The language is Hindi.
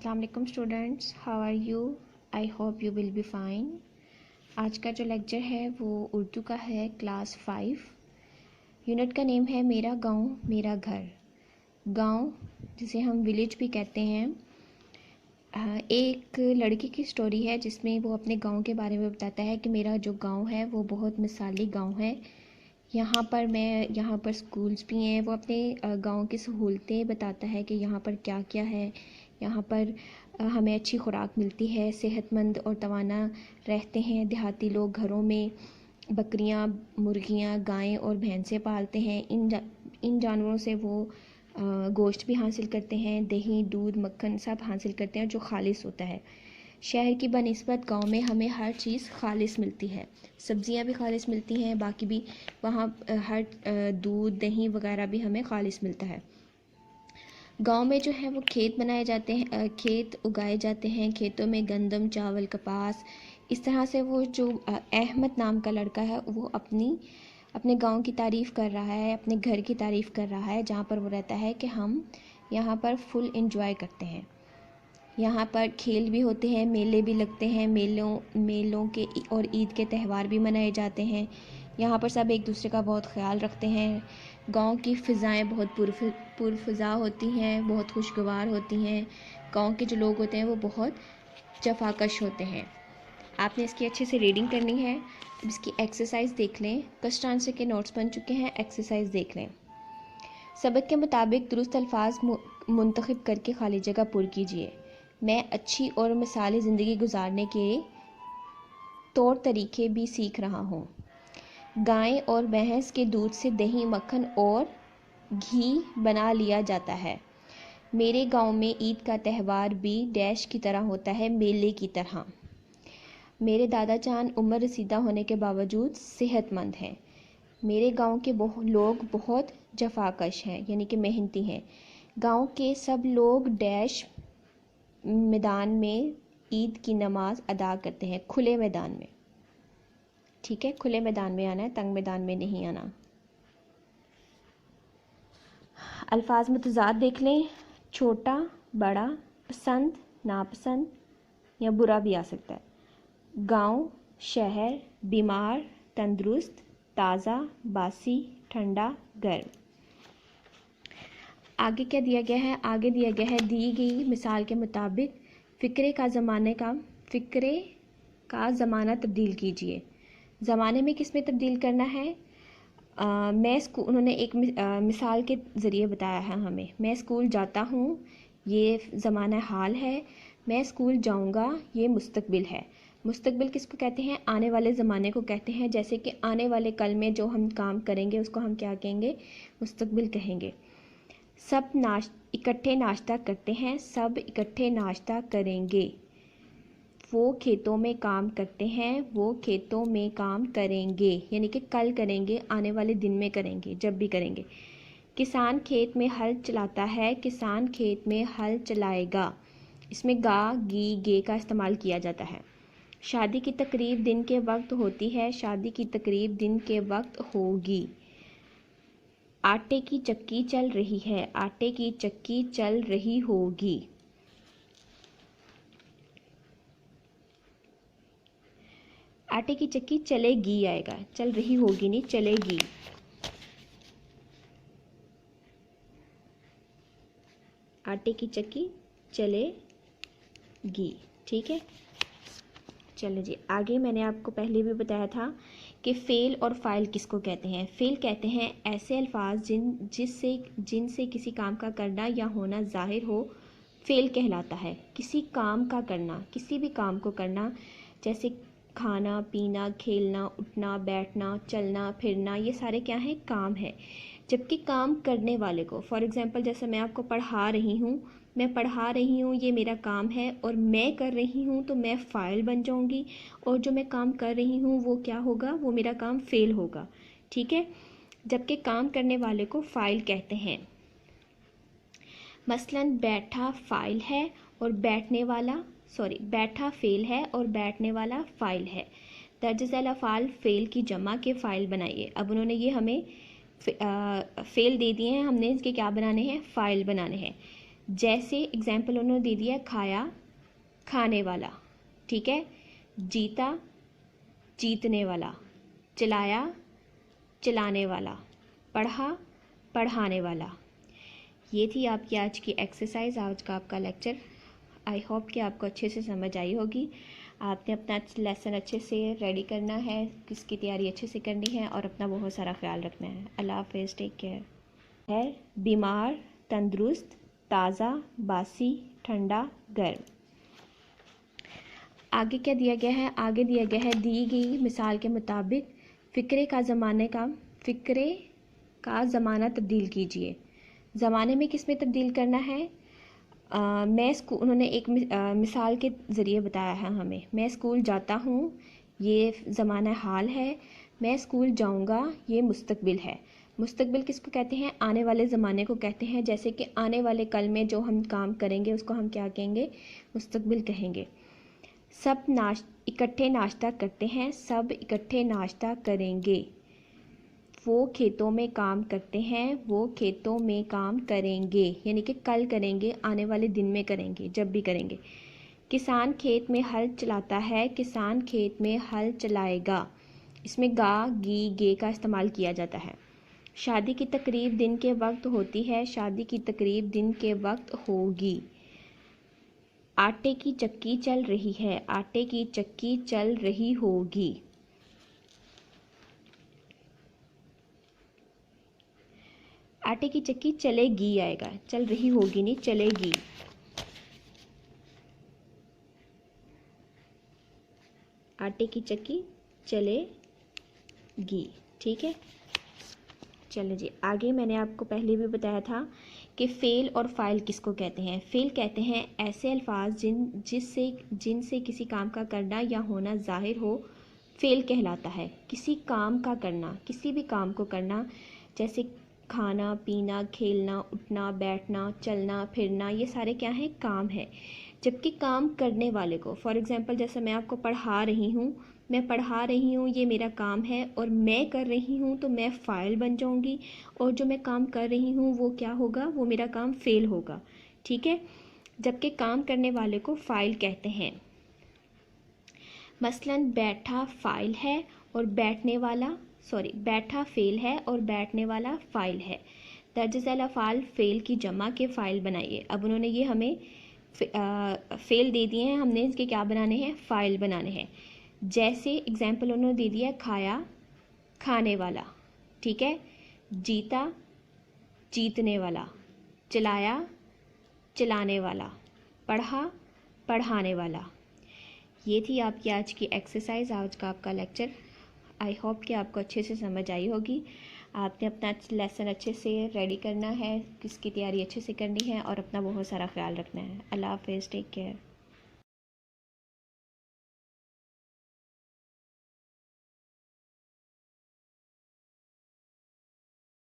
अस्सलाम वालेकुम students, how are you? I hope you will be fine. आज का जो लेक्चर है वो उर्दू का है, क्लास 5। यूनिट का नेम है मेरा गांव मेरा घर। गांव जिसे हम विलेज भी कहते हैं। एक लड़की की स्टोरी है जिसमें वो अपने गांव के बारे में बताता है कि मेरा जो गांव है वो बहुत मिसाली गांव है। यहाँ पर स्कूल्स भी हैं। वो अपने गांव की सहूलतें बताता है कि यहाँ पर क्या क्या है। यहाँ पर हमें अच्छी खुराक मिलती है, सेहतमंद और तवाना रहते हैं। देहाती लोग घरों में बकरियाँ, मुर्गियाँ, गायें और भैंसें पालते हैं। इन जानवरों से वो गोश्त भी हासिल करते हैं, दही, दूध, मक्खन सब हासिल करते हैं जो खालिस होता है। शहर की बनिस्बत गांव में हमें हर चीज़ खालिस मिलती है। सब्ज़ियां भी खालिस मिलती हैं, बाकी भी वहाँ हर दूध, दही वगैरह भी हमें खालिस मिलता है। गांव में जो है वो खेत बनाए जाते हैं, खेत उगाए जाते हैं। खेतों में गंदम, चावल, कपास, इस तरह से वो जो अहमद नाम का लड़का है वो अपने गांव की तारीफ़ कर रहा है, अपने घर की तारीफ़ कर रहा है जहाँ पर वो रहता है कि हम यहाँ पर फुल एंजॉय करते हैं। यहाँ पर खेल भी होते हैं, मेले भी लगते हैं। मेलों के और ईद के त्यौहार भी मनाए जाते हैं। यहाँ पर सब एक दूसरे का बहुत ख्याल रखते हैं। गांव की फ़िज़ाएँ बहुत पुरफ़िज़ा होती हैं, बहुत खुशगवार होती हैं। गांव के जो लोग होते हैं वो बहुत जफाकश होते हैं। आपने इसकी अच्छे से रीडिंग करनी है। अब इसकी एक्सरसाइज देख लें। क्वेश्चन आंसर के नोट्स बन चुके हैं, एक्सरसाइज देख लें। सबक के मुताबिक दुरुस्त अल्फाज मुंतखब करके खाली जगह पुर कीजिए। मैं अच्छी और मिसाली ज़िंदगी गुजारने के तौर तरीके भी सीख रहा हूँ। गाय और भैंस के दूध से दही, मक्खन और घी बना लिया जाता है। मेरे गांव में ईद का त्यौहार भी डैश की तरह होता है, मेले की तरह। मेरे दादा जान उम्र रसीदा होने के बावजूद सेहतमंद हैं। मेरे गांव के लोग बहुत जफाकश हैं, यानी कि मेहनती हैं। गांव के सब लोग डैश मैदान में ईद की नमाज अदा करते हैं, खुले मैदान में। ठीक है, खुले मैदान में आना है, तंग मैदान में नहीं आना। अल्फाज में तज़ाद देख लें। छोटा, बड़ा, पसंद, नापसंद या बुरा भी आ सकता है। गांव, शहर, बीमार, तंदुरुस्त, ताज़ा, बासी, ठंडा, गर्म। आगे क्या दिया गया है? आगे दिया गया है दी गई मिसाल के मुताबिक फ़िक्रे का ज़माना तब्दील कीजिए। ज़माने में किस में तब्दील करना है? उन्होंने एक मिसाल के ज़रिए बताया है हमें। मैं स्कूल जाता हूँ, ये ज़माना हाल है। मैं स्कूल जाऊँगा, ये मुस्तकबिल है। मुस्तकबिल किसको कहते हैं? आने वाले ज़माने को कहते हैं। जैसे कि आने वाले कल में जो हम काम करेंगे उसको हम क्या कहेंगे? मुस्तकबिल कहेंगे। सब इकट्ठे नाश्ता करते हैं, सब इकट्ठे नाश्ता करेंगे। वो खेतों में काम करते हैं, वो खेतों में काम करेंगे, यानी कि कल करेंगे, आने वाले दिन में करेंगे, जब भी करेंगे। किसान खेत में हल चलाता है, किसान खेत में हल चलाएगा। इसमें गा, गी, गे का इस्तेमाल किया जाता है। शादी की तकरीब दिन के वक्त होती है, शादी की तकरीब दिन के वक्त होगी। आटे की चक्की चल रही है, आटे की चक्की चल रही होगी। आटे की चक्की चलेगी आएगा, चल रही होगी नहीं, चलेगी। आटे की चक्की चलेगी। ठीक है, चलो जी आगे। मैंने आपको पहले भी बताया था कि फ़ेल और फ़ाइल किसको कहते हैं। फ़ेल कहते हैं ऐसे अल्फाज जिनसे किसी काम का करना या होना ज़ाहिर हो, फ़ेल कहलाता है। किसी काम का करना, किसी भी काम को करना, जैसे खाना, पीना, खेलना, उठना, बैठना, चलना, फिरना, ये सारे क्या हैं? काम है। जबकि काम करने वाले को, फॉर एग्ज़ाम्पल जैसे मैं आपको पढ़ा रही हूँ, मैं पढ़ा रही हूँ, ये मेरा काम है, और मैं कर रही हूँ तो मैं फ़ाइल बन जाऊँगी, और जो मैं काम कर रही हूँ वो क्या होगा? वो मेरा काम फ़ेल होगा। ठीक है, जबकि काम करने वाले को फ़ाइल कहते हैं। मसलन बैठा फ़ाइल है और बैठा फ़ेल है और बैठने वाला फ़ाइल है। दर्ज झैल अफ़आल फ़ेल की जमा के फ़ाइल बनाइए। अब उन्होंने ये हमें फ़ेल दे दिए हैं, हमने इसके क्या बनाने हैं? फ़ाइल बनाने हैं। जैसे एग्जाम्पल उन्होंने दे दिया खाया, खाने वाला, ठीक है। जीता, जीतने वाला। चलाया, चलाने वाला। पढ़ा, पढ़ाने वाला। ये थी आपकी आज की एक्सरसाइज, आज का आपका लेक्चर। आई होप कि आपको अच्छे से समझ आई होगी। आपने अपना लेसन अच्छे से रेडी करना है, इसकी तैयारी अच्छे से करनी है और अपना बहुत सारा ख्याल रखना है। अल्लाह हाफ़िज़, टेक केयर। है बीमार, तंदुरुस्त, ताज़ा, बासी, ठंडा, गर्म। आगे क्या दिया गया है? आगे दिया गया है दी गई मिसाल के मुताबिक फ़िक्रे का ज़माना तब्दील कीजिए। ज़माने में किस में तब्दील करना है? मैं स्कूल, उन्होंने एक मिसाल के ज़रिए बताया है हमें। मैं स्कूल जाता हूँ, ये ज़माना हाल है। मैं स्कूल जाऊँगा, ये मुस्तकबिल है। मुस्तकबिल किसको कहते हैं? आने वाले ज़माने को कहते हैं। जैसे कि आने वाले कल में जो हम काम करेंगे उसको हम क्या कहेंगे? मुस्तकबिल कहेंगे। सब इकट्ठे नाश्ता करते हैं, सब इकट्ठे नाश्ता करेंगे। वो खेतों में काम करते हैं, वो खेतों में काम करेंगे, यानी कि कल करेंगे, आने वाले दिन में करेंगे, जब भी करेंगे। किसान खेत में हल चलाता है, किसान खेत में हल चलाएगा। इसमें गा, गी, गे का इस्तेमाल किया जाता है। शादी की तकरीब दिन के वक्त होती है, शादी की तकरीब दिन के वक्त होगी। आटे की चक्की चल रही है, आटे की चक्की चल रही होगी। आटे की चक्की चलेगी आएगा, चल रही होगी नहीं, चलेगी। आटे की चक्की चलेगी, ठीक है। चलो जी, आगे मैंने आपको पहले भी बताया था कि फ़ेल और फ़ाइल किसको कहते हैं। फ़ेल कहते हैं ऐसे अल्फाज जिनसे किसी काम का करना या होना ज़ाहिर हो, फ़ेल कहलाता है। किसी काम का करना, किसी भी काम को करना, जैसे खाना, पीना, खेलना, उठना, बैठना, चलना, फिरना, ये सारे क्या हैं? काम है। जबकि काम करने वाले को, फॉर एग्ज़ाम्पल जैसे मैं आपको पढ़ा रही हूँ, मैं पढ़ा रही हूँ, ये मेरा काम है और मैं कर रही हूँ, तो मैं फ़ाइल बन जाऊँगी। और जो मैं काम कर रही हूँ वो क्या होगा? वो मेरा काम फ़ेल होगा, ठीक है। जबकि काम करने वाले को फ़ाइल कहते हैं। मसलन बैठा फ़ाइल है और बैठा फ़ेल है और बैठने वाला फ़ाइल है। दर्ज झैल अफ़आल फ़ेल की जमा के फ़ाइल बनाइए। अब उन्होंने ये हमें फ़ेल दे दिए हैं, हमने इसके क्या बनाने हैं? फ़ाइल बनाने हैं। जैसे एग्जाम्पल उन्होंने दे दिया खाया, खाने वाला, ठीक है। जीता, जीतने वाला। चलाया, चलाने वाला। पढ़ा, पढ़ाने वाला। ये थी आपकी आज की एक्सरसाइज, आज का आपका लेक्चर। आई होप कि आपको अच्छे से समझ आई होगी। आपने अपना लेसन अच्छे से रेडी करना है, इसकी तैयारी अच्छे से करनी है और अपना बहुत सारा ख्याल रखना है। अल्लाह हाफ़िज़, टेक केयर।